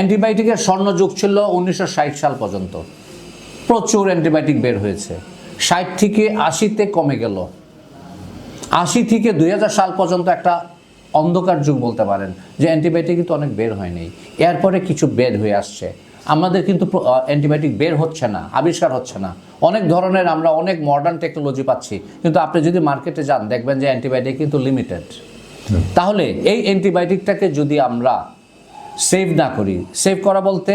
অ্যান্টিবায়োটিকের স্বর্ণযুগ ছিল 1960 সাল পর্যন্ত, প্রচুর অ্যান্টিবায়োটিক বের হয়েছে। 60 থেকে 80-তে কমে গেল, 80 থেকে 2000 সাল পর্যন্ত একটা অন্ধকার যুগ বলতে পারেন, যে অ্যান্টিবায়োটিক কিন্তু অনেক বের হয়নি। এরপরে কিছু বের হয়ে আসছে, আমাদের কিন্তু অ্যান্টিবায়োটিক বের হচ্ছে না, আবিষ্কার হচ্ছে না। অনেক ধরনের আমরা অনেক মডার্ন টেকনোলজি পাচ্ছি, কিন্তু আপনি যদি মার্কেটে যান দেখবেন যে অ্যান্টিবায়োটিক কিন্তু লিমিটেড। তাহলে এই অ্যান্টিবায়োটিকটাকে যদি আমরা সেভ না করি, সেভ করা বলতে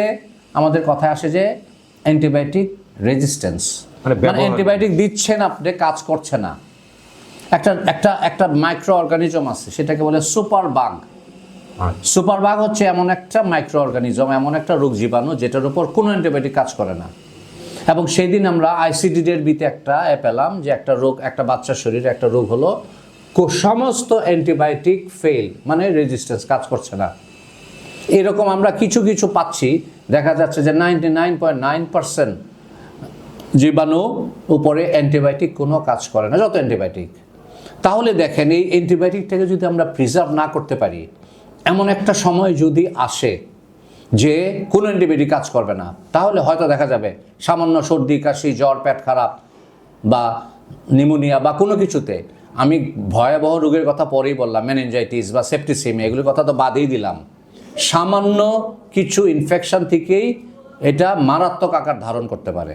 আমাদের কথায় আসে যে অ্যান্টিবায়োটিক রেজিস্ট্যান্স, মানে অ্যান্টিবায়োটিক দিচ্ছেন আপনি, কাজ করছে না। একটা একটা একটা মাইক্রো অর্গানিজম আছে, সেটাকে বলে সুপার বাগ। সুপার বাগ হচ্ছে এমন একটা মাইক্রো অর্গানিজম, এমন একটা রোগ জীবাণু যেটার উপর কোনো অ্যান্টিবায়োটিক কাজ করে না। এবং সেই দিন আমরা ICD-10 একটা পেলাম যে একটা রোগ, একটা বাচ্চার শরীরে একটা রোগ হলো, সমস্ত অ্যান্টিবায়োটিক ফেল, মানে রেজিস্ট্যান্স, কাজ করছে না। এরকম আমরা কিছু কিছু পাচ্ছি, দেখা যাচ্ছে যে 99.9% জীবাণু উপরে অ্যান্টিবায়োটিক কোনো কাজ করে না, যত অ্যান্টিবায়োটিক। তাহলে দেখেন, এই অ্যান্টিবায়োটিকটাকে যদি আমরা প্রিজার্ভ না করতে পারি, এমন একটা সময় যদি আসে যে কোনো অ্যান্টিবায়োটিক কাজ করবে না, তাহলে হয়তো দেখা যাবে সামান্য সর্দি কাশি, জ্বর, পেট খারাপ বা নিউমোনিয়া বা কোনো কিছুতে, আমি ভয়াবহ রোগের কথা পরেই বললাম, মেনিনজাইটিস বা সেপ্টিসিমিয়া, এগুলোর কথা তো বাদেই দিলাম, সামান্য কিছু ইনফেকশন থেকেই এটা মারাত্মক আকার ধারণ করতে পারে।